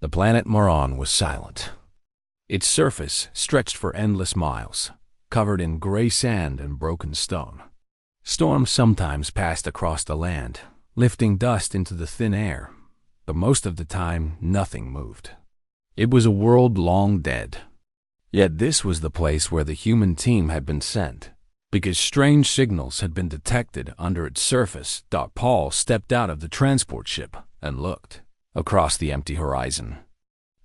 The planet Moron was silent. Its surface stretched for endless miles, covered in gray sand and broken stone. Storms sometimes passed across the land, lifting dust into the thin air, but most of the time nothing moved. It was a world long dead. Yet this was the place where the human team had been sent, because strange signals had been detected under its surface. Paul stepped out of the transport ship and looked across the empty horizon.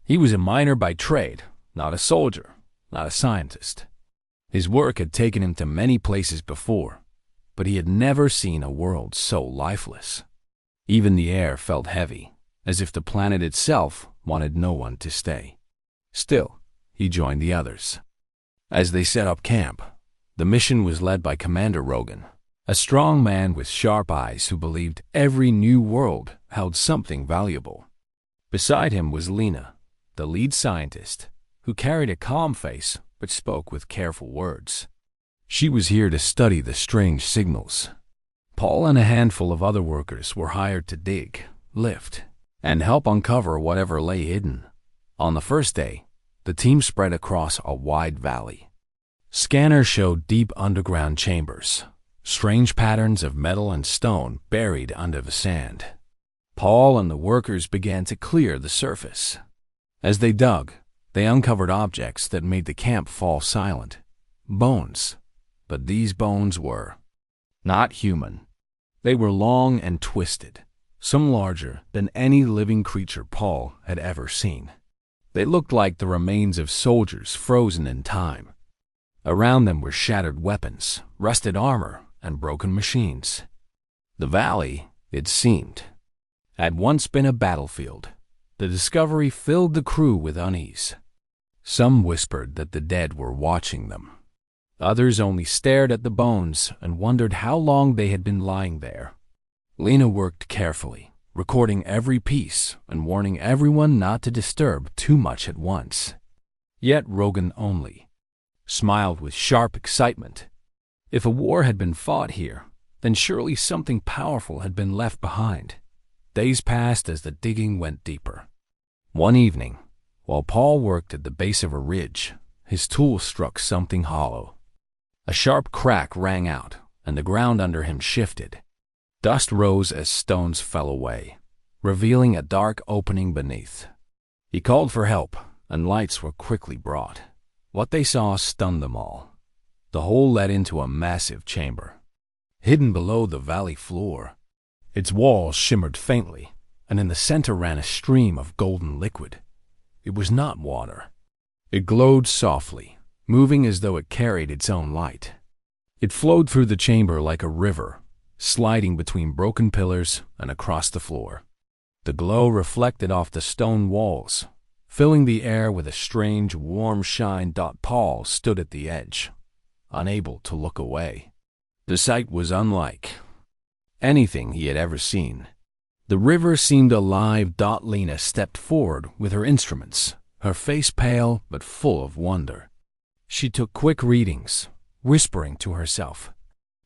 He was a miner by trade, not a soldier, not a scientist. His work had taken him to many places before, but he had never seen a world so lifeless. Even the air felt heavy, as if the planet itself wanted no one to stay. Still, he joined the others. As they set up camp, the mission was led by Commander Rogan, a strong man with sharp eyes who believed every new world held something valuable. Beside him was Lena, the lead scientist, who carried a calm face but spoke with careful words. She was here to study the strange signals. Paul and a handful of other workers were hired to dig, lift, and help uncover whatever lay hidden. On the first day, the team spread across a wide valley. Scanners showed deep underground chambers, strange patterns of metal and stone buried under the sand. Paul and the workers began to clear the surface. As they dug, they uncovered objects that made the camp fall silent. Bones. But these bones were not human. They were long and twisted, some larger than any living creature Paul had ever seen. They looked like the remains of soldiers frozen in time. Around them were shattered weapons, rusted armor, and broken machines. The valley, it seemed, had once been a battlefield. The discovery filled the crew with unease. Some whispered that the dead were watching them. Others only stared at the bones and wondered how long they had been lying there. Lena worked carefully, recording every piece and warning everyone not to disturb too much at once. Yet Rogan only smiled with sharp excitement. If a war had been fought here, then surely something powerful had been left behind. Days passed as the digging went deeper. One evening, while Paul worked at the base of a ridge, his tool struck something hollow. A sharp crack rang out, and the ground under him shifted. Dust rose as stones fell away, revealing a dark opening beneath. He called for help, and lights were quickly brought. What they saw stunned them all. The hole led into a massive chamber, hidden below the valley floor. Its walls shimmered faintly, and in the center ran a stream of golden liquid. It was not water. It glowed softly, moving as though it carried its own light. It flowed through the chamber like a river, sliding between broken pillars and across the floor. The glow reflected off the stone walls, filling the air with a strange, warm shine. Paul stood at the edge, unable to look away. The sight was unlike anything he had ever seen. The river seemed alive. Lena stepped forward with her instruments, her face pale but full of wonder. She took quick readings, whispering to herself.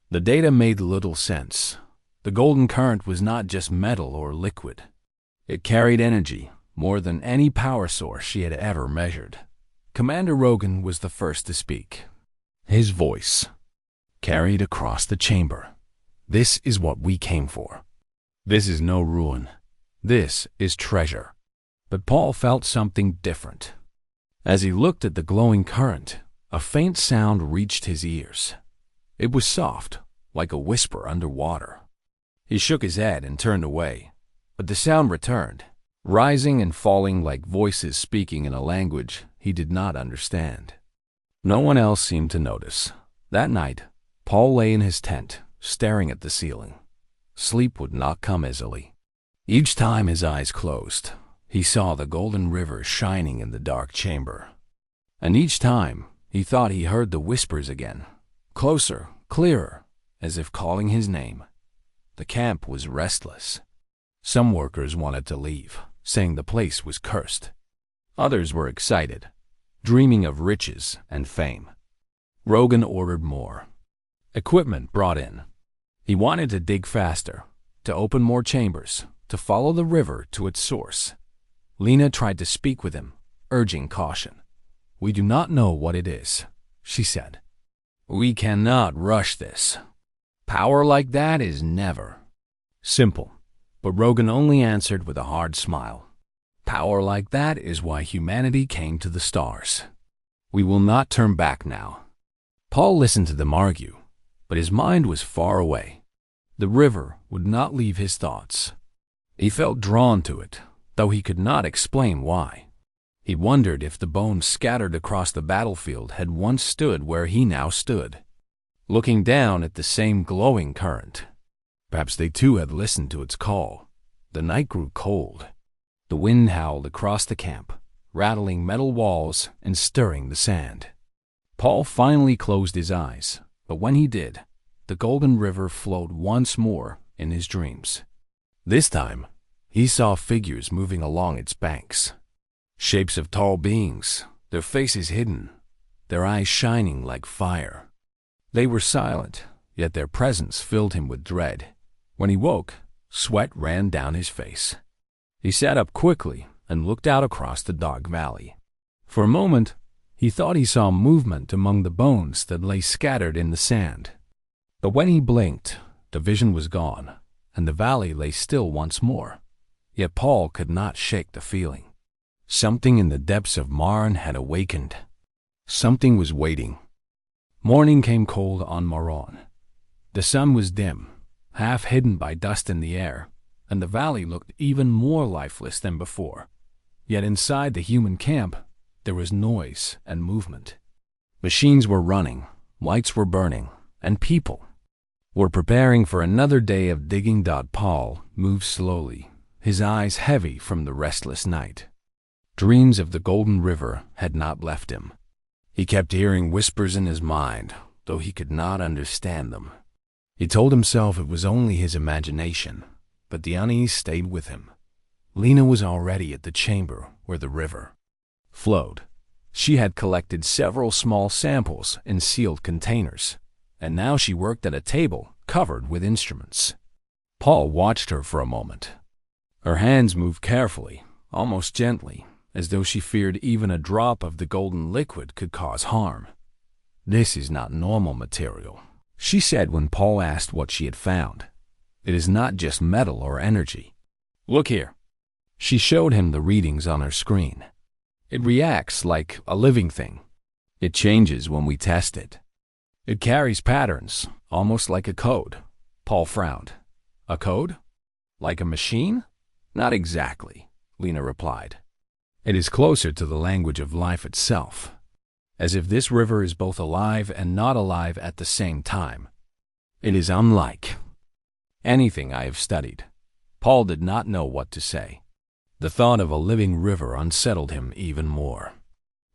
The data made little sense. The golden current was not just metal or liquid. It carried energy, more than any power source she had ever measured. Commander Rogan was the first to speak. His voice carried across the chamber. "This is what we came for. This is no ruin. This is treasure." But Paul felt something different. As he looked at the glowing current, a faint sound reached his ears. It was soft, like a whisper underwater. He shook his head and turned away, but the sound returned, rising and falling like voices speaking in a language he did not understand. No one else seemed to notice. That night, Paul lay in his tent, staring at the ceiling. Sleep would not come easily. Each time his eyes closed, he saw the golden river shining in the dark chamber. And each time, he thought he heard the whispers again, closer, clearer, as if calling his name. The camp was restless. Some workers wanted to leave, saying the place was cursed. Others were excited, dreaming of riches and fame. Rogan ordered more. Equipment brought in. He wanted to dig faster, to open more chambers, to follow the river to its source. Lena tried to speak with him, urging caution. "We do not know what it is," she said. "We cannot rush this. Power like that is never." Simple, but Rogan only answered with a hard smile. "Power like that is why humanity came to the stars. We will not turn back now." Paul listened to them argue, but his mind was far away. The river would not leave his thoughts. He felt drawn to it, though he could not explain why. He wondered if the bones scattered across the battlefield had once stood where he now stood, looking down at the same glowing current. Perhaps they too had listened to its call. The night grew cold. The wind howled across the camp, rattling metal walls and stirring the sand. Paul finally closed his eyes, but when he did, the golden river flowed once more in his dreams. This time, he saw figures moving along its banks. Shapes of tall beings, their faces hidden, their eyes shining like fire. They were silent, yet their presence filled him with dread. When he woke, sweat ran down his face. He sat up quickly and looked out across the dark valley. For a moment, he thought he saw movement among the bones that lay scattered in the sand. But when he blinked, the vision was gone, and the valley lay still once more. Yet Paul could not shake the feeling. Something in the depths of Marne had awakened. Something was waiting. Morning came cold on Marne. The sun was dim, half hidden by dust in the air, and the valley looked even more lifeless than before. Yet inside the human camp, there was noise and movement. Machines were running, lights were burning, and people were preparing for another day of digging. Paul moved slowly, his eyes heavy from the restless night. Dreams of the Golden River had not left him. He kept hearing whispers in his mind, though he could not understand them. He told himself it was only his imagination, but the unease stayed with him. Lena was already at the chamber where the river flowed. She had collected several small samples in sealed containers, and now she worked at a table covered with instruments. Paul watched her for a moment. Her hands moved carefully, almost gently, as though she feared even a drop of the golden liquid could cause harm. "This is not normal material," she said when Paul asked what she had found. "It is not just metal or energy. Look here." She showed him the readings on her screen. "It reacts like a living thing. It changes when we test it. It carries patterns, almost like a code." Paul frowned. "A code? Like a machine?" "Not exactly," Lena replied. "It is closer to the language of life itself, as if this river is both alive and not alive at the same time. It is unlike anything I have studied." Paul did not know what to say. The thought of a living river unsettled him even more.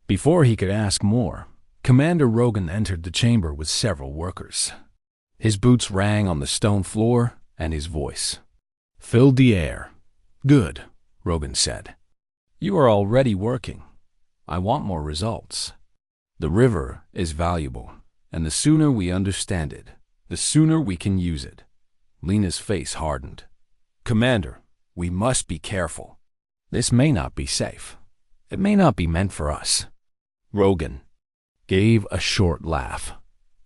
Before he could ask more, Commander Rogan entered the chamber with several workers. His boots rang on the stone floor, and his voice filled the air. "Good," Rogan said. "You are already working. I want more results. The river is valuable, and the sooner we understand it, the sooner we can use it." Lena's face hardened. "Commander, we must be careful. This may not be safe. It may not be meant for us." Rogan gave a short laugh.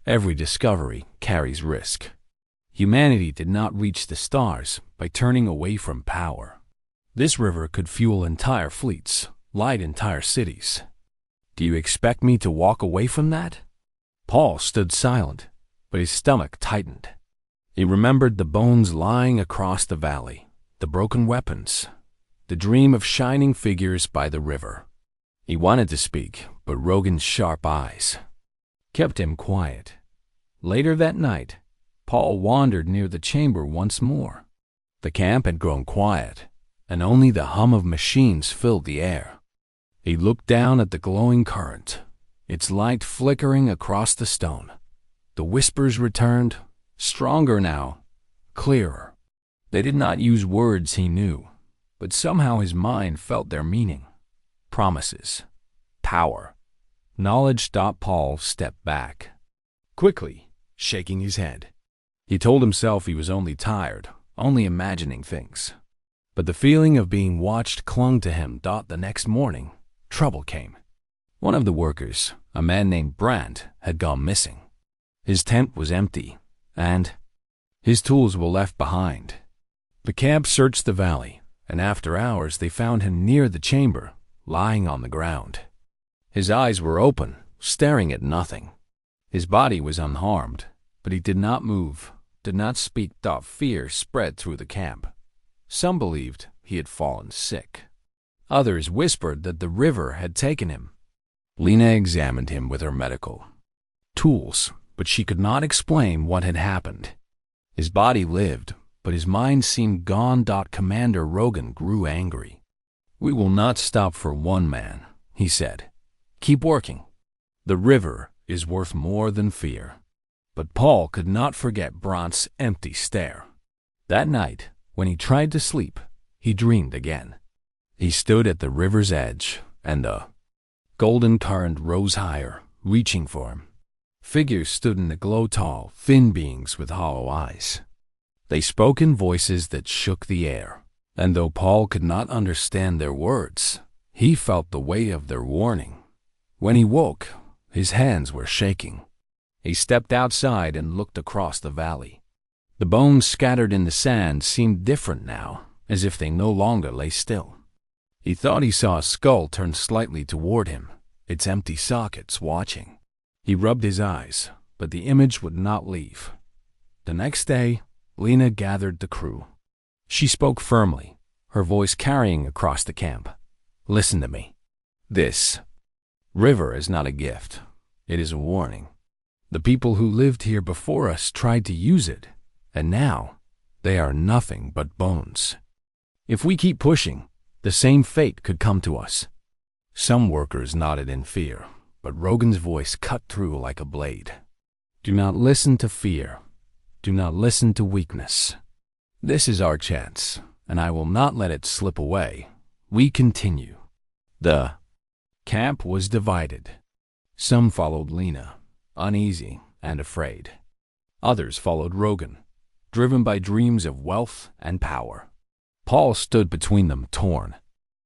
"Every discovery carries risk. Humanity did not reach the stars by turning away from power. This river could fuel entire fleets, light entire cities. Do you expect me to walk away from that?" Paul stood silent, but his stomach tightened. He remembered the bones lying across the valley, the broken weapons, the dream of shining figures by the river. He wanted to speak, but Rogan's sharp eyes kept him quiet. Later that night, Paul wandered near the chamber once more. The camp had grown quiet, and only the hum of machines filled the air. He looked down at the glowing current, its light flickering across the stone. The whispers returned, stronger now, clearer. They did not use words he knew, but somehow his mind felt their meaning. Promises, power, knowledge. Paul stepped back, quickly, shaking his head. He told himself he was only tired, only imagining things. But the feeling of being watched clung to him. The next morning, trouble came. One of the workers, a man named Brandt, had gone missing. His tent was empty, and his tools were left behind. The camp searched the valley, and after hours they found him near the chamber, lying on the ground. His eyes were open, staring at nothing. His body was unharmed, but he did not move, did not speak. Fear spread through the camp. Some believed he had fallen sick. Others whispered that the river had taken him. Lena examined him with her medical tools, but she could not explain what had happened. His body lived, but his mind seemed gone. Commander Rogan grew angry. "We will not stop for one man," he said. "Keep working. The river is worth more than fear." But Paul could not forget Brandt's empty stare. That night, when he tried to sleep, he dreamed again. He stood at the river's edge, and the golden current rose higher, reaching for him. Figures stood in the glow, tall, thin beings with hollow eyes. They spoke in voices that shook the air, and though Paul could not understand their words, he felt the weight of their warning. When he woke, his hands were shaking. He stepped outside and looked across the valley. The bones scattered in the sand seemed different now, as if they no longer lay still. He thought he saw a skull turn slightly toward him, its empty sockets watching. He rubbed his eyes, but the image would not leave. The next day, Lena gathered the crew. She spoke firmly, her voice carrying across the camp. "Listen to me. This river is not a gift. It is a warning. The people who lived here before us tried to use it, and now they are nothing but bones. If we keep pushing, the same fate could come to us." Some workers nodded in fear, but Rogan's voice cut through like a blade. "Do not listen to fear. Do not listen to weakness. This is our chance, and I will not let it slip away. We continue." The camp was divided. Some followed Lena, uneasy and afraid. Others followed Rogan, driven by dreams of wealth and power. Paul stood between them, torn.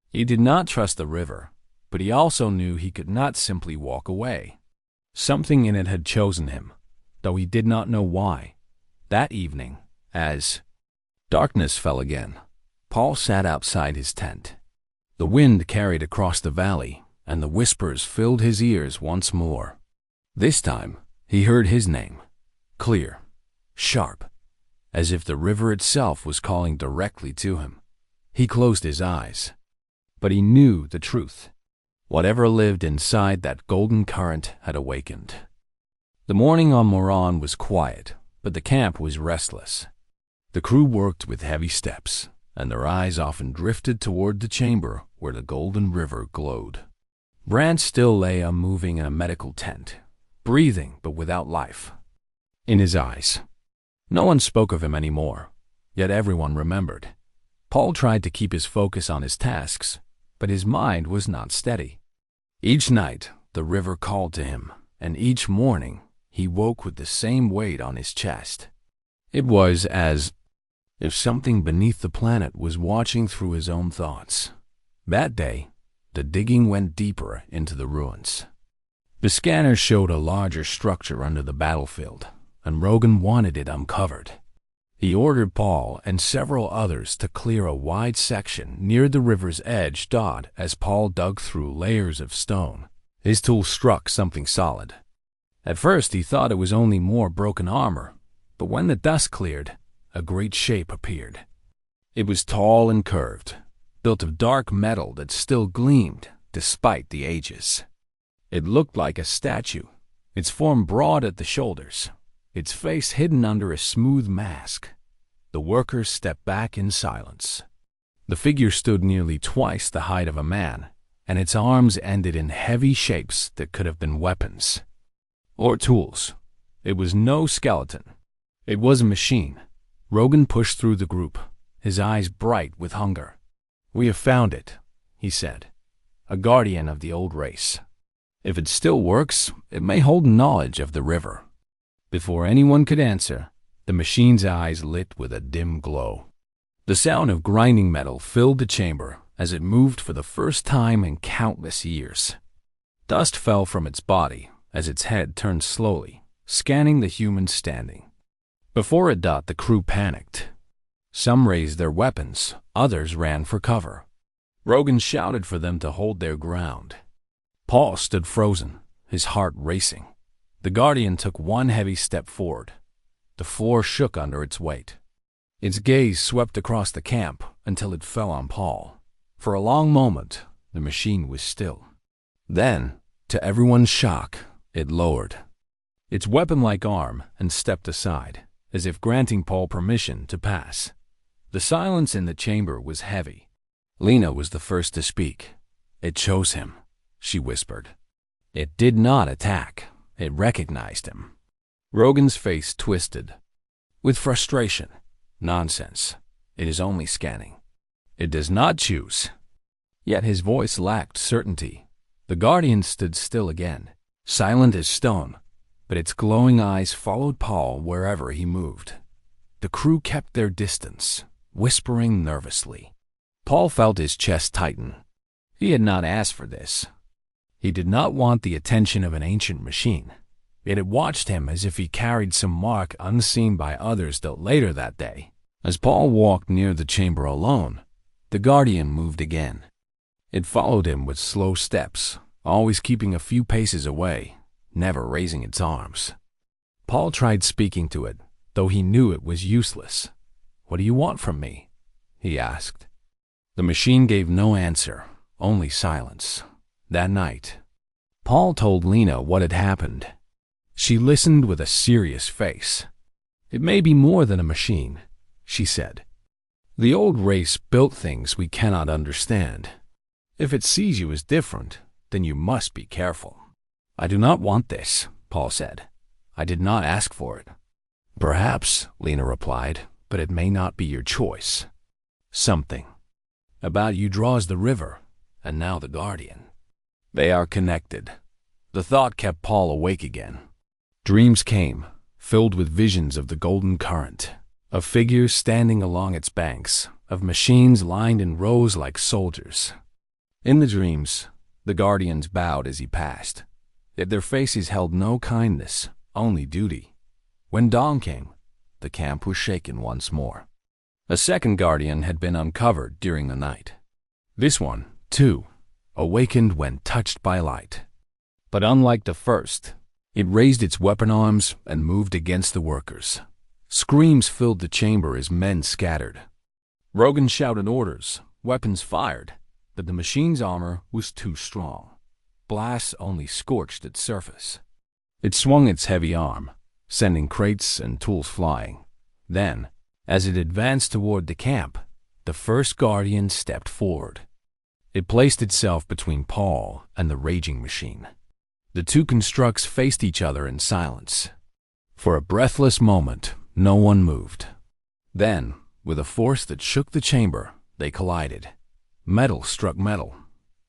He did not trust the river, but he also knew he could not simply walk away. Something in it had chosen him, though he did not know why. That evening, as darkness fell again, Paul sat outside his tent. The wind carried across the valley, and the whispers filled his ears once more. This time, he heard his name, clear, sharp, as if the river itself was calling directly to him. He closed his eyes, but he knew the truth. Whatever lived inside that golden current had awakened. The morning on Moran was quiet, but the camp was restless. The crew worked with heavy steps, and their eyes often drifted toward the chamber where the golden river glowed. Brandt still lay unmoving in a medical tent, breathing but without life in his eyes. No one spoke of him anymore, yet everyone remembered. Paul tried to keep his focus on his tasks, but his mind was not steady. Each night, the river called to him, and each morning, he woke with the same weight on his chest. It was as if something beneath the planet was watching through his own thoughts. That day, the digging went deeper into the ruins. The scanner showed a larger structure under the battlefield, and Rogan wanted it uncovered. He ordered Paul and several others to clear a wide section near the river's edge. As Paul dug through layers of stone, his tool struck something solid. At first he thought it was only more broken armor, but when the dust cleared, a great shape appeared. It was tall and curved, built of dark metal that still gleamed despite the ages. It looked like a statue, its form broad at the shoulders, its face hidden under a smooth mask. The workers stepped back in silence. The figure stood nearly twice the height of a man, and its arms ended in heavy shapes that could have been weapons or tools. It was no skeleton. It was a machine. Rogan pushed through the group, his eyes bright with hunger. "We have found it," he said. "A guardian of the old race. If it still works, it may hold knowledge of the river." Before anyone could answer, the machine's eyes lit with a dim glow. The sound of grinding metal filled the chamber as it moved for the first time in countless years. Dust fell from its body as its head turned slowly, scanning the humans standing. Before it the crew panicked. Some raised their weapons, others ran for cover. Rogan shouted for them to hold their ground. Paul stood frozen, his heart racing. The Guardian took one heavy step forward. The floor shook under its weight. Its gaze swept across the camp until it fell on Paul. For a long moment, the machine was still. Then, to everyone's shock, it lowered its weapon-like arm and stepped aside, as if granting Paul permission to pass. The silence in the chamber was heavy. Lena was the first to speak. "It chose him," she whispered. "It did not attack. It recognized him." Rogan's face twisted with frustration. "Nonsense. It is only scanning. It does not choose." Yet his voice lacked certainty. The Guardian stood still again, silent as stone, but its glowing eyes followed Paul wherever he moved. The crew kept their distance, whispering nervously. Paul felt his chest tighten. He had not asked for this. He did not want the attention of an ancient machine. It had watched him as if he carried some mark unseen by others till later that day. As Paul walked near the chamber alone, the Guardian moved again. It followed him with slow steps, always keeping a few paces away, never raising its arms. Paul tried speaking to it, though he knew it was useless. "What do you want from me?" he asked. The machine gave no answer, only silence. That night, Paul told Lena what had happened. She listened with a serious face. "It may be more than a machine," she said. "The old race built things we cannot understand. If it sees you as different, then you must be careful." "I do not want this," Paul said. "I did not ask for it." "Perhaps," Lena replied, "but it may not be your choice. Something about you draws the river, and now the Guardian. They are connected." The thought kept Paul awake again. Dreams came, filled with visions of the golden current, of figures standing along its banks, of machines lined in rows like soldiers. In the dreams, the Guardians bowed as he passed, yet their faces held no kindness, only duty. When dawn came, the camp was shaken once more. A second Guardian had been uncovered during the night. This one, too, awakened when touched by light. But unlike the first, it raised its weapon arms and moved against the workers. Screams filled the chamber as men scattered. Rogan shouted orders, weapons fired, but the machine's armor was too strong. Blasts only scorched its surface. It swung its heavy arm, sending crates and tools flying. Then, as it advanced toward the camp, the first Guardian stepped forward. It placed itself between Paul and the raging machine. The two constructs faced each other in silence. For a breathless moment, no one moved. Then, with a force that shook the chamber, they collided. Metal struck metal.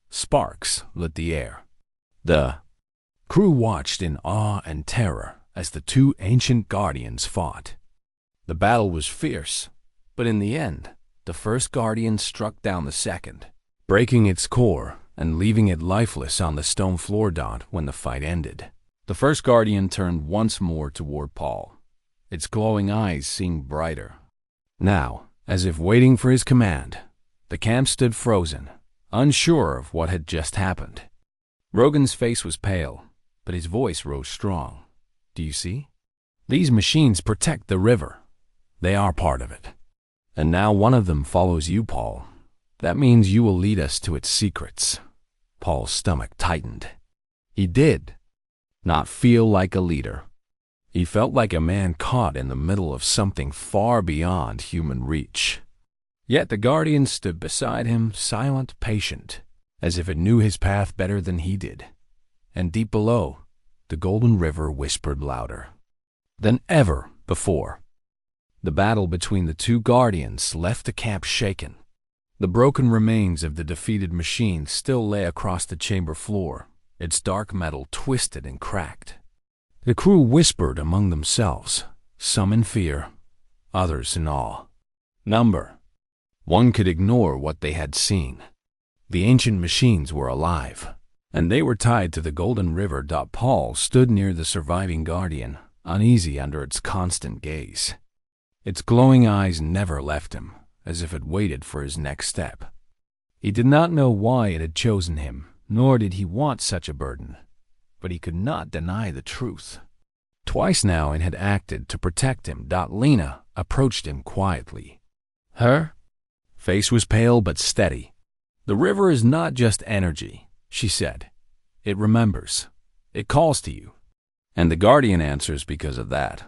Sparks lit the air. The crew watched in awe and terror as the two ancient Guardians fought. The battle was fierce, but in the end, the first Guardian struck down the second, breaking its core and leaving it lifeless on the stone floor when the fight ended. The first Guardian turned once more toward Paul. Its glowing eyes seemed brighter. Now, as if waiting for his command, the camp stood frozen, unsure of what had just happened. Rogan's face was pale, but his voice rose strong. "Do you see? These machines protect the river. They are part of it. And now one of them follows you, Paul. That means you will lead us to its secrets." Paul's stomach tightened. He did not feel like a leader. He felt like a man caught in the middle of something far beyond human reach. Yet the Guardian stood beside him, silent, patient, as if it knew his path better than he did. And deep below, the golden river whispered louder than ever before. The battle between the two Guardians left the camp shaken. The broken remains of the defeated machine still lay across the chamber floor, its dark metal twisted and cracked. The crew whispered among themselves, some in fear, others in awe. One could ignore what they had seen. The ancient machines were alive, and they were tied to the golden river. Paul stood near the surviving guardian, uneasy under its constant gaze. Its glowing eyes never left him, as if it waited for his next step. He did not know why it had chosen him, nor did he want such a burden, but he could not deny the truth. Twice now it had acted to protect him. Lena approached him quietly. Her face was pale but steady. The river is not just energy, she said. It remembers. It calls to you. And the guardian answers because of that.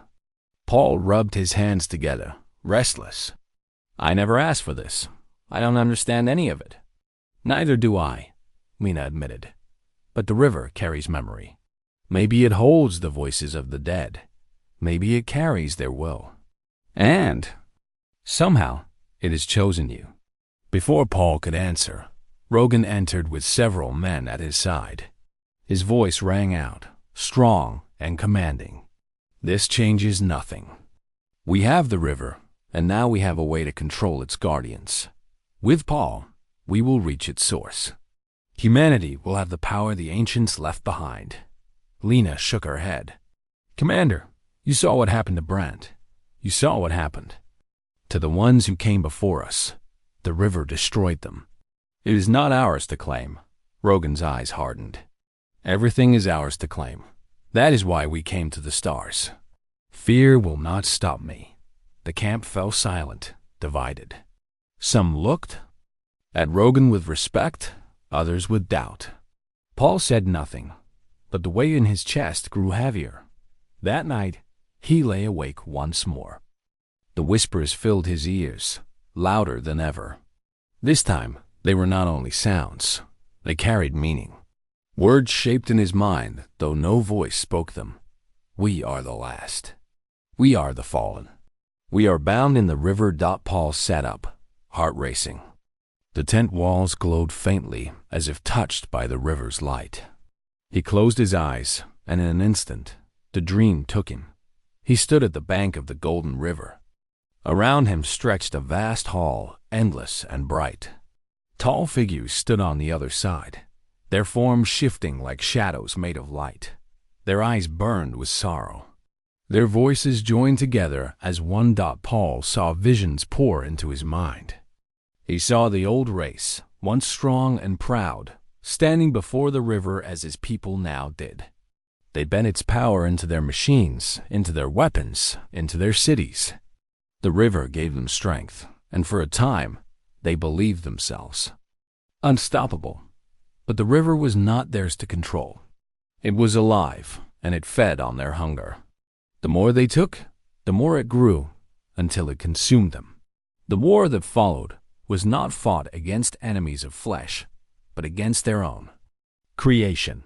Paul rubbed his hands together, restless. I never asked for this. I don't understand any of it. Neither do I, Lena admitted. But the river carries memory. Maybe it holds the voices of the dead. Maybe it carries their will. And somehow it has chosen you. Before Paul could answer, Rogan entered with several men at his side. His voice rang out, strong and commanding. This changes nothing. We have the river, and now we have a way to control its guardians. With Paul, we will reach its source. Humanity will have the power the ancients left behind. Lena shook her head. Commander, you saw what happened to Brent. You saw what happened to the ones who came before us. The river destroyed them. It is not ours to claim. Rogan's eyes hardened. Everything is ours to claim. That is why we came to the stars. Fear will not stop me. The camp fell silent, divided. Some looked at Rogan with respect, others with doubt. Paul said nothing, but the weight in his chest grew heavier. That night, he lay awake once more. The whispers filled his ears, louder than ever. This time, they were not only sounds, they carried meaning. Words shaped in his mind, though no voice spoke them. We are the last. We are the fallen. We are bound in the river. Paul sat up, heart racing. The tent walls glowed faintly, as if touched by the river's light. He closed his eyes, and in an instant, the dream took him. He stood at the bank of the golden river. Around him stretched a vast hall, endless and bright. Tall figures stood on the other side, their forms shifting like shadows made of light. Their eyes burned with sorrow. Their voices joined together as one. Paul saw visions pour into his mind. He saw the old race, once strong and proud, standing before the river as his people now did. They bent its power into their machines, into their weapons, into their cities. The river gave them strength, and for a time, they believed themselves unstoppable. But the river was not theirs to control. It was alive, and it fed on their hunger. The more they took, the more it grew, until it consumed them. The war that followed was not fought against enemies of flesh, but against their own creation.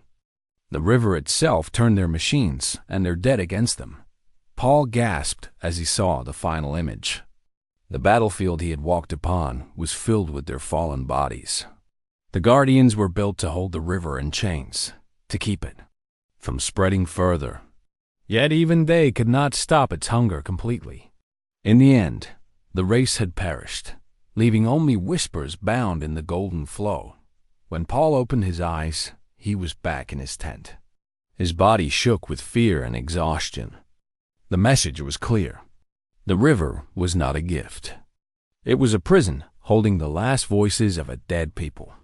The river itself turned their machines and their dead against them. Paul gasped as he saw the final image. The battlefield he had walked upon was filled with their fallen bodies. The guardians were built to hold the river in chains, to keep it from spreading further. Yet even they could not stop its hunger completely. In the end, the race had perished, leaving only whispers bound in the golden flow. When Paul opened his eyes, he was back in his tent. His body shook with fear and exhaustion. The message was clear. The river was not a gift. It was a prison holding the last voices of a dead people.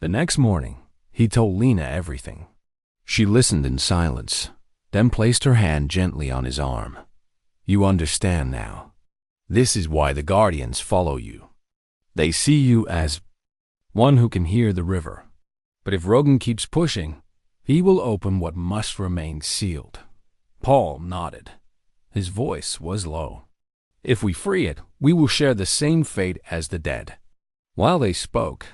The next morning, he told Lena everything. She listened in silence, then placed her hand gently on his arm. You understand now. This is why the guardians follow you. They see you as one who can hear the river. But if Rogan keeps pushing, he will open what must remain sealed. Paul nodded. His voice was low. If we free it, we will share the same fate as the dead. While they spoke,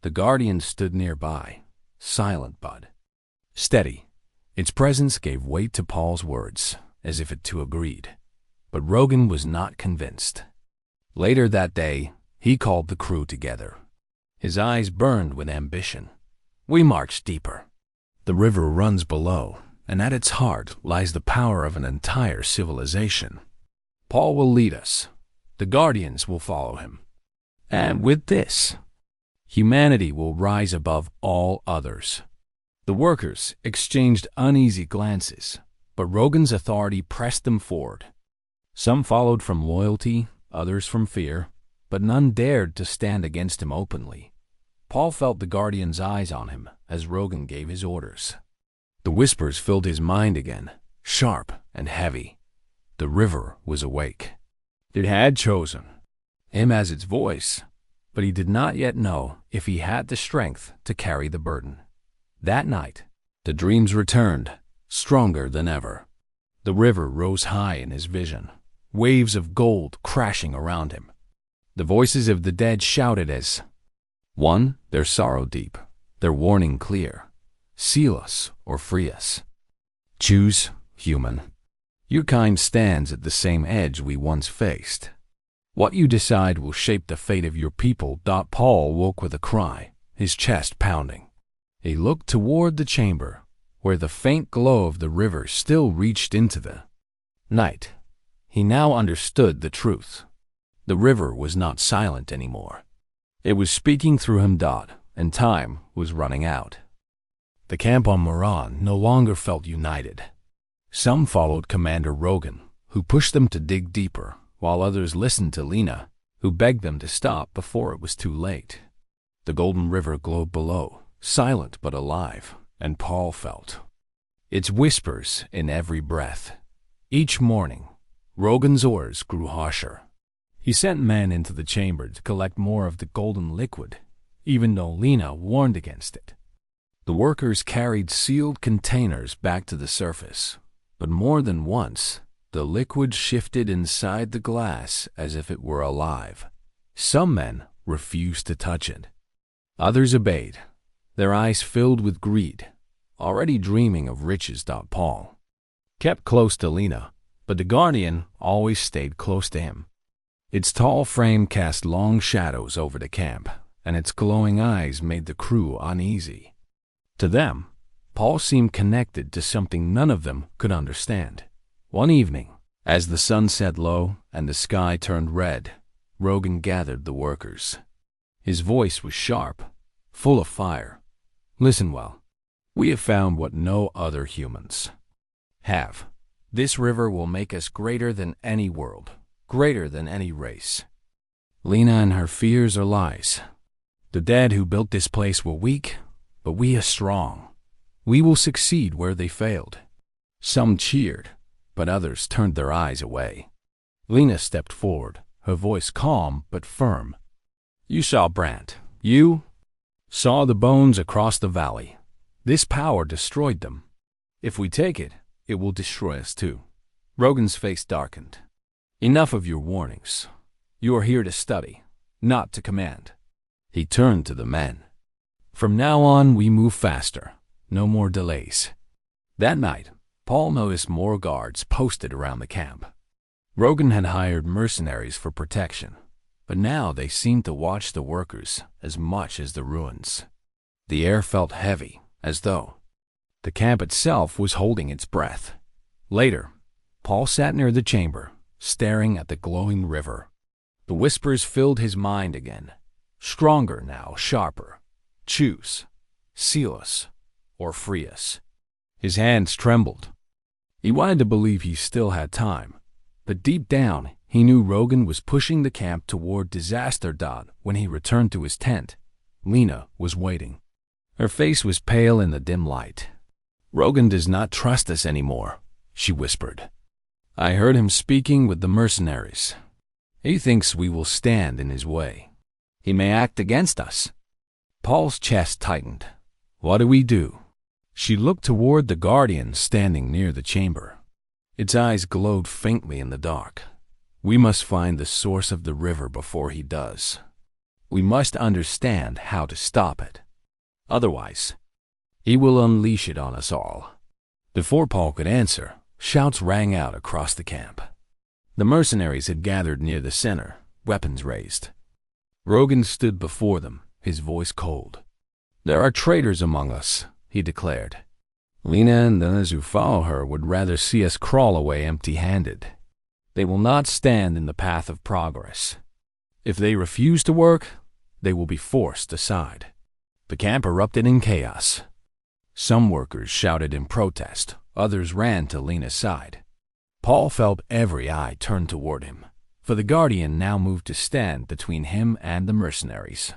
the guardian stood nearby, silent but steady. Its presence gave weight to Paul's words, as if it too agreed. But Rogan was not convinced. Later that day, he called the crew together. His eyes burned with ambition. We marched deeper. The river runs below, and at its heart lies the power of an entire civilization. Paul will lead us. The guardians will follow him. And with this, humanity will rise above all others. The workers exchanged uneasy glances, but Rogan's authority pressed them forward. Some followed from loyalty, others from fear, but none dared to stand against him openly. Paul felt the guardian's eyes on him as Rogan gave his orders. The whispers filled his mind again, sharp and heavy. The river was awake. It had chosen him as its voice, but he did not yet know if he had the strength to carry the burden. That night, the dreams returned, stronger than ever. The river rose high in his vision, waves of gold crashing around him. The voices of the dead shouted as one, their sorrow deep, their warning clear. Seal us or free us. Choose, human. Your kind stands at the same edge we once faced. What you decide will shape the fate of your people. Paul woke with a cry, his chest pounding. He looked toward the chamber, where the faint glow of the river still reached into the night. He now understood the truth. The river was not silent anymore. It was speaking through him, and time was running out. The camp on Moran no longer felt united. Some followed Commander Rogan, who pushed them to dig deeper, while others listened to Lena, who begged them to stop before it was too late. The golden river glowed below, silent but alive, and Paul felt its whispers in every breath. Each morning, Rogan's orders grew harsher. He sent men into the chamber to collect more of the golden liquid, even though Lena warned against it. The workers carried sealed containers back to the surface, but more than once, the liquid shifted inside the glass as if it were alive. Some men refused to touch it. Others obeyed, their eyes filled with greed, already dreaming of riches. Paul kept close to Lena, but the guardian always stayed close to him. Its tall frame cast long shadows over the camp, and its glowing eyes made the crew uneasy. To them, Paul seemed connected to something none of them could understand. One evening, as the sun set low and the sky turned red, Rogan gathered the workers. His voice was sharp, full of fire. Listen well. We have found what no other humans have. This river will make us greater than any world, greater than any race. Lena and her fears are lies. The dead who built this place were weak, but we are strong. We will succeed where they failed. Some cheered, but others turned their eyes away. Lena stepped forward, her voice calm but firm. You saw Brandt. You saw the bones across the valley. This power destroyed them. If we take it, it will destroy us too. Rogan's face darkened. Enough of your warnings. You are here to study, not to command. He turned to the men. From now on, we move faster. No more delays. That night, Paul noticed more guards posted around the camp. Rogan had hired mercenaries for protection, but now they seemed to watch the workers as much as the ruins. The air felt heavy, as though the camp itself was holding its breath. Later, Paul sat near the chamber, staring at the glowing river. The whispers filled his mind again, stronger now, sharper. Choose, seal us, or free us. His hands trembled. He wanted to believe he still had time, but deep down he knew Rogan was pushing the camp toward disaster. When he returned to his tent, Lena was waiting. Her face was pale in the dim light. Rogan does not trust us anymore, she whispered. I heard him speaking with the mercenaries. He thinks we will stand in his way. He may act against us. Paul's chest tightened. What do we do? She looked toward the guardian standing near the chamber. Its eyes glowed faintly in the dark. We must find the source of the river before he does. We must understand how to stop it. Otherwise, he will unleash it on us all. Before Paul could answer, shouts rang out across the camp. The mercenaries had gathered near the center, weapons raised. Rogan stood before them, his voice cold. There are traitors among us, he declared. Lena and those who follow her would rather see us crawl away empty-handed. They will not stand in the path of progress. If they refuse to work, they will be forced aside. The camp erupted in chaos. Some workers shouted in protest, others ran to lean aside. Paul felt every eye turned toward him, for the guardian now moved to stand between him and the mercenaries.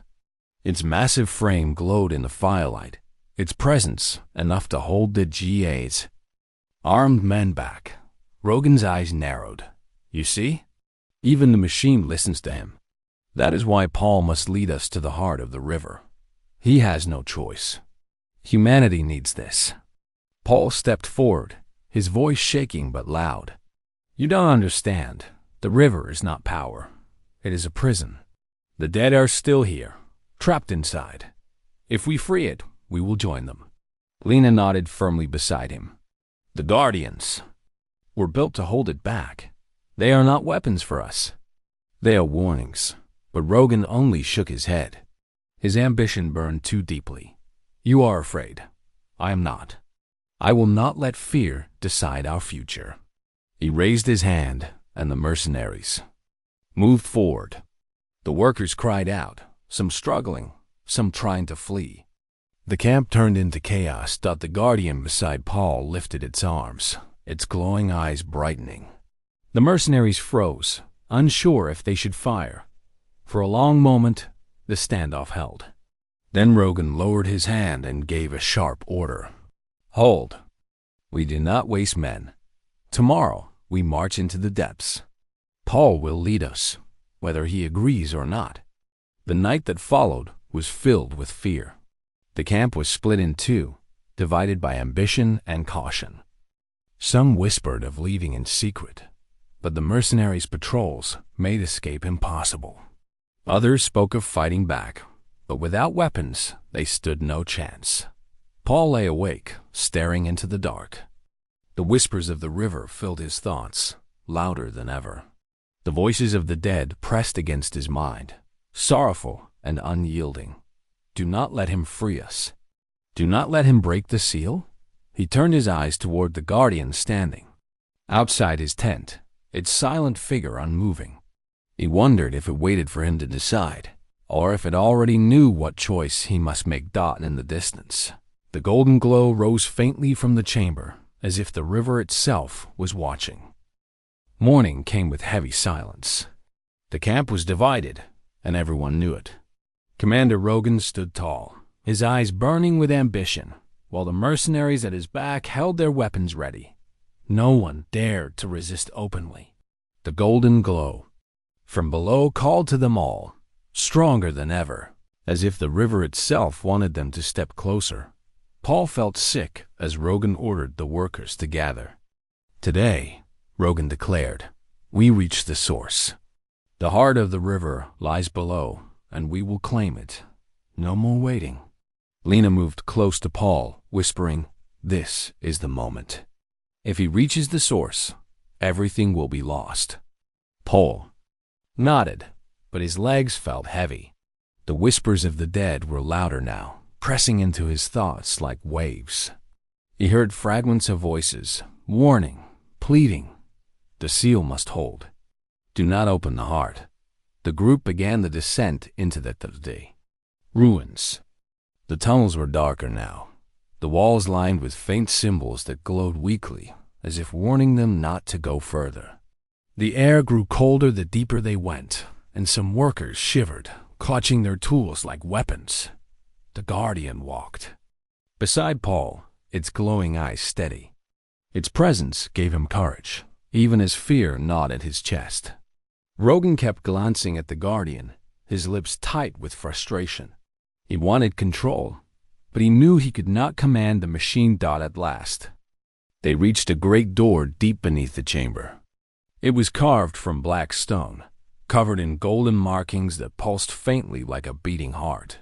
Its massive frame glowed in the firelight, its presence enough to hold the GAs. Armed men back. Rogan's eyes narrowed. You see? Even the machine listens to him. That is why Paul must lead us to the heart of the river. He has no choice. Humanity needs this. Paul stepped forward, his voice shaking but loud. You don't understand. The river is not power. It is a prison. The dead are still here, trapped inside. If we free it, we will join them. Lena nodded firmly beside him. The guardians were built to hold it back. They are not weapons for us. They are warnings. But Rogan only shook his head. His ambition burned too deeply. You are afraid. I am not. I will not let fear decide our future. He raised his hand, and the mercenaries moved forward. The workers cried out, some struggling, some trying to flee. The camp turned into chaos. The guardian beside Paul lifted its arms, its glowing eyes brightening. The mercenaries froze, unsure if they should fire. For a long moment, the standoff held. Then Rogan lowered his hand and gave a sharp order. Hold. We do not waste men. Tomorrow, we march into the depths. Paul will lead us, whether he agrees or not. The night that followed was filled with fear. The camp was split in two, divided by ambition and caution. Some whispered of leaving in secret, but the mercenaries' patrols made escape impossible. Others spoke of fighting back, but without weapons, they stood no chance. Paul lay awake, staring into the dark. The whispers of the river filled his thoughts, louder than ever. The voices of the dead pressed against his mind, sorrowful and unyielding. Do not let him free us. Do not let him break the seal. He turned his eyes toward the guardian standing outside his tent, its silent figure unmoving. He wondered if it waited for him to decide, or if it already knew what choice he must make. In the distance, the golden glow rose faintly from the chamber, as if the river itself was watching. Morning came with heavy silence. The camp was divided, and everyone knew it. Commander Rogan stood tall, his eyes burning with ambition, while the mercenaries at his back held their weapons ready. No one dared to resist openly. The golden glow from below called to them all, stronger than ever, as if the river itself wanted them to step closer. Paul felt sick as Rogan ordered the workers to gather. Today, Rogan declared, we reach the source. The heart of the river lies below, and we will claim it. No more waiting. Lena moved close to Paul, whispering, this is the moment. If he reaches the source, everything will be lost. Paul nodded, but his legs felt heavy. The whispers of the dead were louder now, pressing into his thoughts like waves. He heard fragments of voices, warning, pleading. The seal must hold. Do not open the heart. The group began the descent into the ruins. The tunnels were darker now, the walls lined with faint symbols that glowed weakly, as if warning them not to go further. The air grew colder the deeper they went, and some workers shivered, clutching their tools like weapons. The guardian walked beside Paul, its glowing eyes steady. Its presence gave him courage, even as fear gnawed at his chest. Rogan kept glancing at the guardian, his lips tight with frustration. He wanted control, but he knew he could not command the machine. At last, they reached a great door deep beneath the chamber. It was carved from black stone, covered in golden markings that pulsed faintly like a beating heart.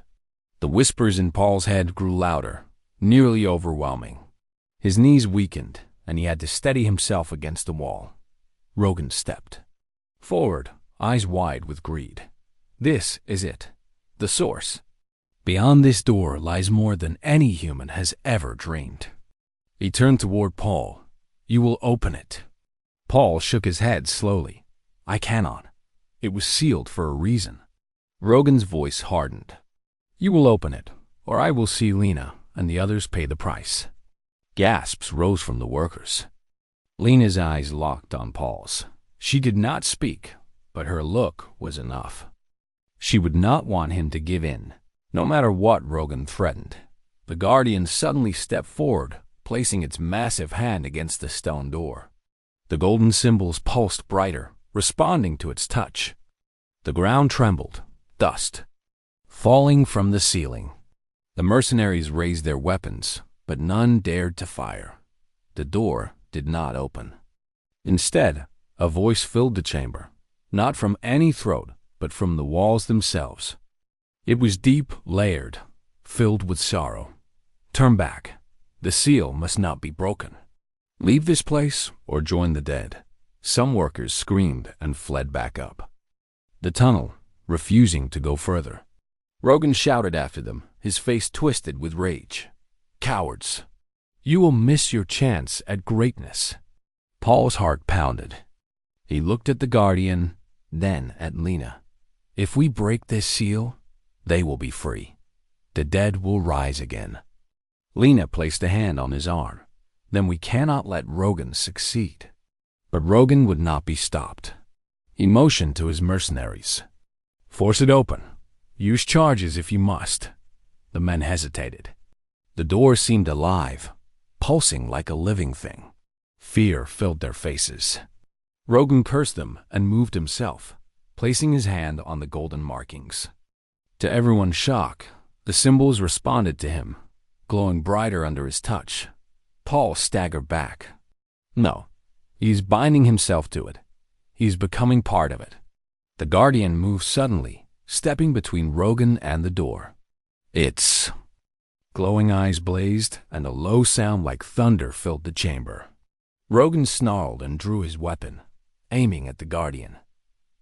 The whispers in Paul's head grew louder, nearly overwhelming. His knees weakened, and he had to steady himself against the wall. Rogan stepped forward, eyes wide with greed. This is it, the source. Beyond this door lies more than any human has ever dreamed. He turned toward Paul. You will open it. Paul shook his head slowly. I cannot. It was sealed for a reason. Rogan's voice hardened. You will open it, or I will see Lena and the others pay the price. Gasps rose from the workers. Lena's eyes locked on Paul's. She did not speak, but her look was enough. She would not want him to give in, no matter what Rogan threatened. The Guardian suddenly stepped forward, placing its massive hand against the stone door. The golden symbols pulsed brighter, responding to its touch. The ground trembled, dust falling from the ceiling. The mercenaries raised their weapons, but none dared to fire. The door did not open. Instead, a voice filled the chamber, not from any throat, but from the walls themselves. It was deep, layered, filled with sorrow. Turn back. The seal must not be broken. Leave this place or join the dead. Some workers screamed and fled back up the tunnel, refusing to go further. Rogan shouted after them, his face twisted with rage. Cowards! You will miss your chance at greatness. Paul's heart pounded. He looked at the Guardian, then at Lena. If we break this seal, they will be free. The dead will rise again. Lena placed a hand on his arm. Then we cannot let Rogan succeed. But Rogan would not be stopped. He motioned to his mercenaries. Force it open. Use charges if you must. The men hesitated. The door seemed alive, pulsing like a living thing. Fear filled their faces. Rogan cursed them and moved himself, placing his hand on the golden markings. To everyone's shock, the symbols responded to him, glowing brighter under his touch. Paul staggered back. No, he's binding himself to it. He's becoming part of it. The Guardian moved suddenly, stepping between Rogan and the door. Its glowing eyes blazed, and a low sound like thunder filled the chamber. Rogan snarled and drew his weapon, aiming at the Guardian.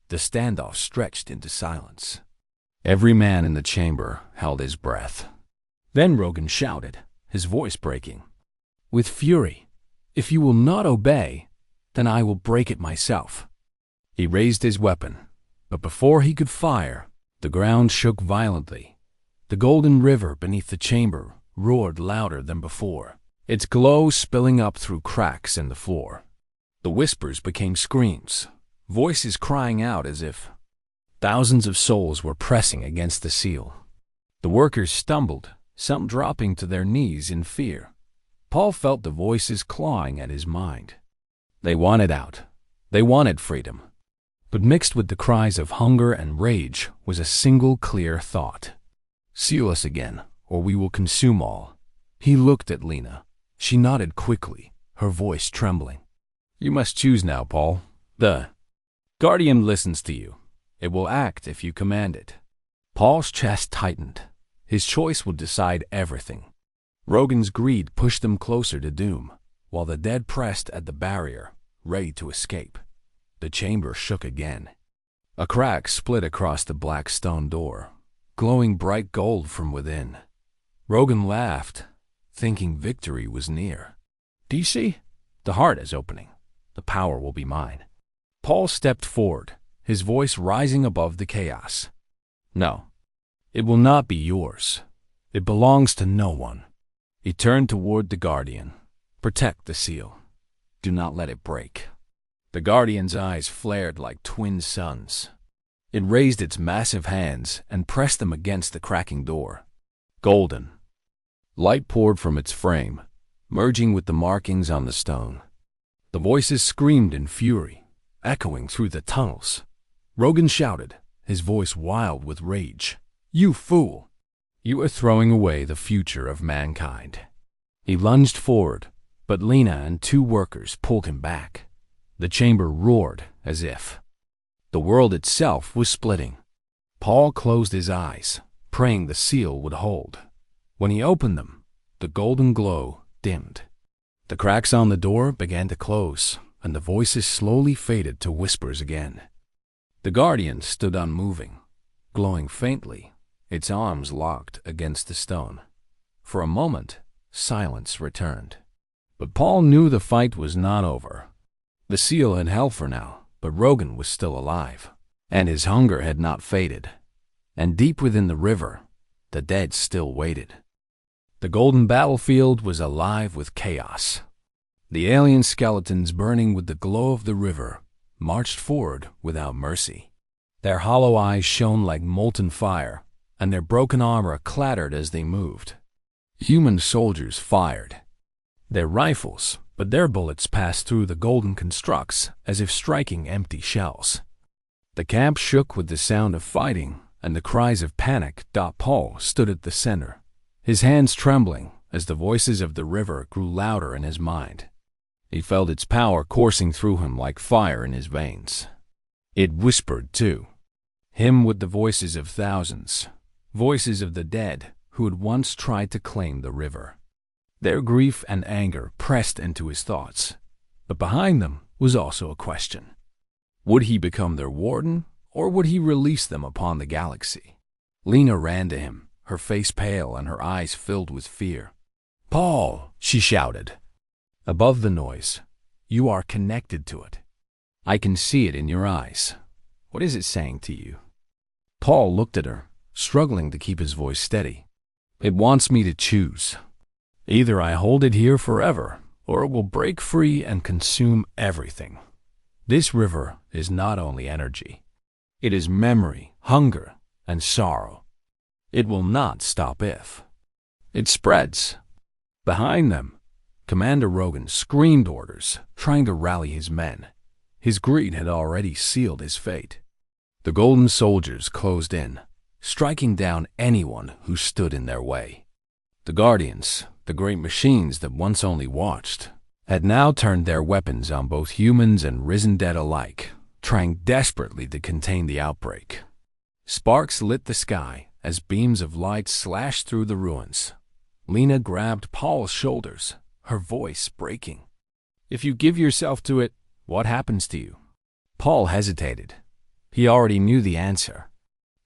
The standoff stretched into silence. Every man in the chamber held his breath. Then Rogan shouted, his voice breaking. With fury, if you will not obey, then I will break it myself. He raised his weapon, but before he could fire, the ground shook violently. The golden river beneath the chamber roared louder than before, its glow spilling up through cracks in the floor. The whispers became screams, voices crying out as if thousands of souls were pressing against the seal. The workers stumbled, some dropping to their knees in fear. Paul felt the voices clawing at his mind. They wanted out. They wanted freedom. But mixed with the cries of hunger and rage was a single clear thought. Seal us again, or we will consume all. He looked at Lena. She nodded quickly, her voice trembling. You must choose now, Paul. The Guardian listens to you. It will act if you command it. Paul's chest tightened. His choice would decide everything. Rogan's greed pushed them closer to doom, while the dead pressed at the barrier, ready to escape. The chamber shook again. A crack split across the black stone door, glowing bright gold from within. Rogan laughed, thinking victory was near. Do you see? The heart is opening. The power will be mine. Paul stepped forward, his voice rising above the chaos. No, it will not be yours. It belongs to no one. He turned toward the Guardian. Protect the seal. Do not let it break. The Guardian's eyes flared like twin suns. It raised its massive hands and pressed them against the cracking door. Golden. Light poured from its frame, merging with the markings on the stone. The voices screamed in fury, echoing through the tunnels. Rogan shouted, his voice wild with rage. You fool! You are throwing away the future of mankind. He lunged forward, but Lena and two workers pulled him back. The chamber roared as if the world itself was splitting. Paul closed his eyes, praying the seal would hold. When he opened them, the golden glow dimmed. The cracks on the door began to close, and the voices slowly faded to whispers again. The Guardian stood unmoving, glowing faintly, its arms locked against the stone. For a moment, silence returned. But Paul knew the fight was not over. The seal had held for now, but Rogan was still alive. And his hunger had not faded. And deep within the river, the dead still waited. The golden battlefield was alive with chaos. The alien skeletons, burning with the glow of the river, marched forward without mercy. Their hollow eyes shone like molten fire, and their broken armor clattered as they moved. Human soldiers fired their rifles, but their bullets passed through the golden constructs as if striking empty shells. The camp shook with the sound of fighting and the cries of panic. Paul stood at the center, his hands trembling as the voices of the river grew louder in his mind. He felt its power coursing through him like fire in his veins. It whispered too, him with the voices of thousands, voices of the dead who had once tried to claim the river. Their grief and anger pressed into his thoughts, but behind them was also a question. Would he become their warden, or would he release them upon the galaxy? Lena ran to him, her face pale and her eyes filled with fear. "Paul," she shouted. Above the noise, "You are connected to it. I can see it in your eyes. What is it saying to you?" Paul looked at her, struggling to keep his voice steady. "It wants me to choose. Either I hold it here forever, or it will break free and consume everything. This river is not only energy. It is memory, hunger, and sorrow. It will not stop if it spreads." Behind them, Commander Rogan screamed orders, trying to rally his men. His greed had already sealed his fate. The golden soldiers closed in, striking down anyone who stood in their way. The Guardians, the great machines that once only watched, had now turned their weapons on both humans and risen dead alike, trying desperately to contain the outbreak. Sparks lit the sky as beams of light slashed through the ruins. Lena grabbed Paul's shoulders, her voice breaking. "If you give yourself to it, what happens to you?" Paul hesitated. He already knew the answer.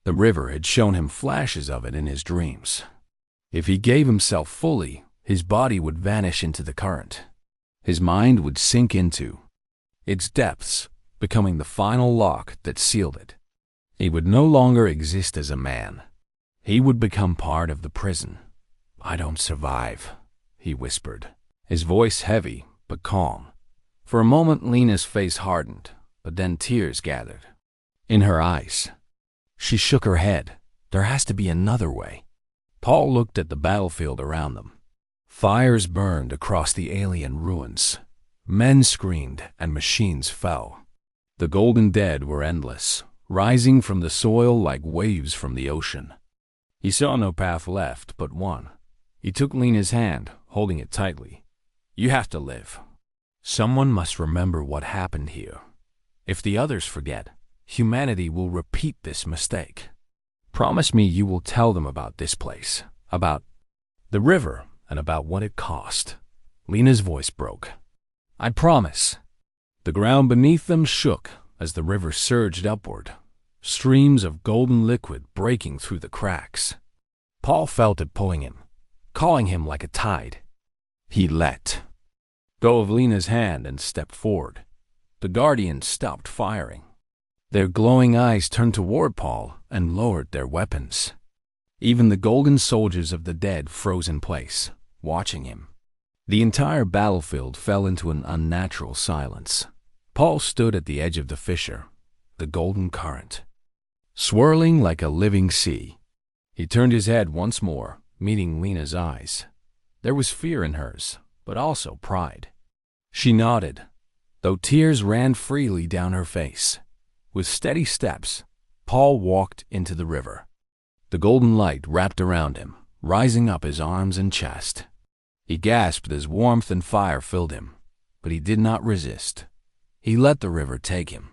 The river had shown him flashes of it in his dreams. If he gave himself fully, his body would vanish into the current. His mind would sink into its depths, becoming the final lock that sealed it. He would no longer exist as a man. He would become part of the prison. "I don't survive," he whispered, his voice heavy but calm. For a moment Lena's face hardened, but then tears gathered in her eyes. She shook her head. There has to be another way. Paul looked at the battlefield around them. Fires burned across the alien ruins. Men screamed and machines fell. The golden dead were endless, rising from the soil like waves from the ocean. He saw no path left but one. He took Lena's hand, holding it tightly. "You have to live. Someone must remember what happened here. If the others forget, humanity will repeat this mistake. Promise me you will tell them about this place, about the river, and about what it cost." Lena's voice broke. "I promise." The ground beneath them shook as the river surged upward, streams of golden liquid breaking through the cracks. Paul felt it pulling him, calling him like a tide. He let go of Lena's hand and stepped forward. The Guardians stopped firing. Their glowing eyes turned toward Paul and lowered their weapons. Even the golden soldiers of the dead froze in place, watching him. The entire battlefield fell into an unnatural silence. Paul stood at the edge of the fissure, the golden current, swirling like a living sea. He turned his head once more, meeting Lena's eyes. There was fear in hers, but also pride. She nodded, though tears ran freely down her face. With steady steps, Paul walked into the river. The golden light wrapped around him, rising up his arms and chest. He gasped as warmth and fire filled him, but he did not resist. He let the river take him.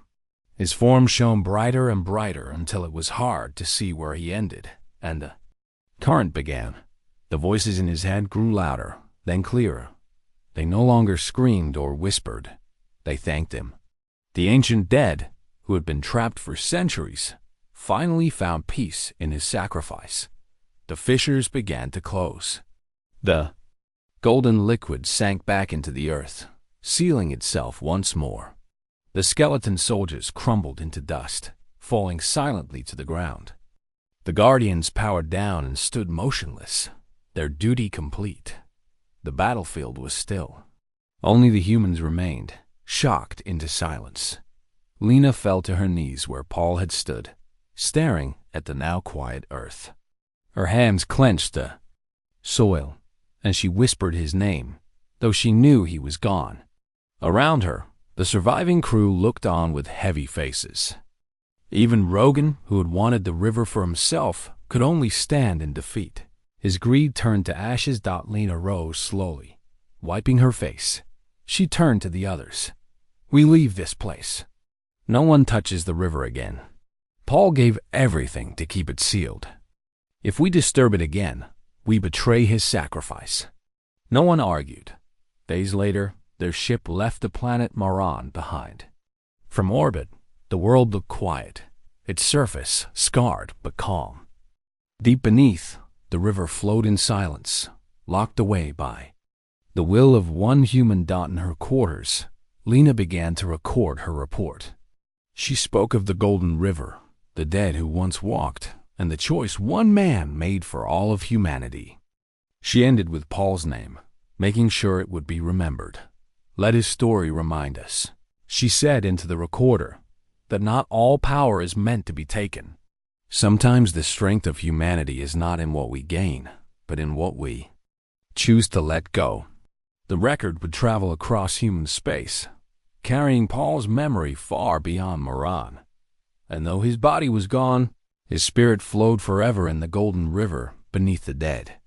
His form shone brighter and brighter until it was hard to see where he ended, and the current began. The voices in his head grew louder, then clearer. They no longer screamed or whispered. They thanked him. The ancient dead, who had been trapped for centuries, finally found peace in his sacrifice. The fissures began to close. The golden liquid sank back into the earth, sealing itself once more. The skeleton soldiers crumbled into dust, falling silently to the ground. The guardians powered down and stood motionless, their duty complete. The battlefield was still. Only the humans remained, shocked into silence. Lena fell to her knees where Paul had stood, staring at the now quiet earth. Her hands clenched the soil, and she whispered his name, though she knew he was gone. Around her, the surviving crew looked on with heavy faces. Even Rogan, who had wanted the river for himself, could only stand in defeat. His greed turned to ashes. Lena rose slowly, wiping her face. She turned to the others. "We leave this place. No one touches the river again. Paul gave everything to keep it sealed. If we disturb it again, we betray his sacrifice." No one argued. Days later, their ship left the planet Maran behind. From orbit, the world looked quiet, its surface scarred but calm. Deep beneath, the river flowed in silence, locked away by the will of one human. In her quarters, Lena began to record her report. She spoke of the Golden River, the dead who once walked, and the choice one man made for all of humanity. She ended with Paul's name, making sure it would be remembered. "Let his story remind us," she said into the recorder, "that not all power is meant to be taken. Sometimes the strength of humanity is not in what we gain, but in what we choose to let go." The record would travel across human space, carrying Paul's memory far beyond Maran. And though his body was gone, his spirit flowed forever in the Golden River beneath the dead.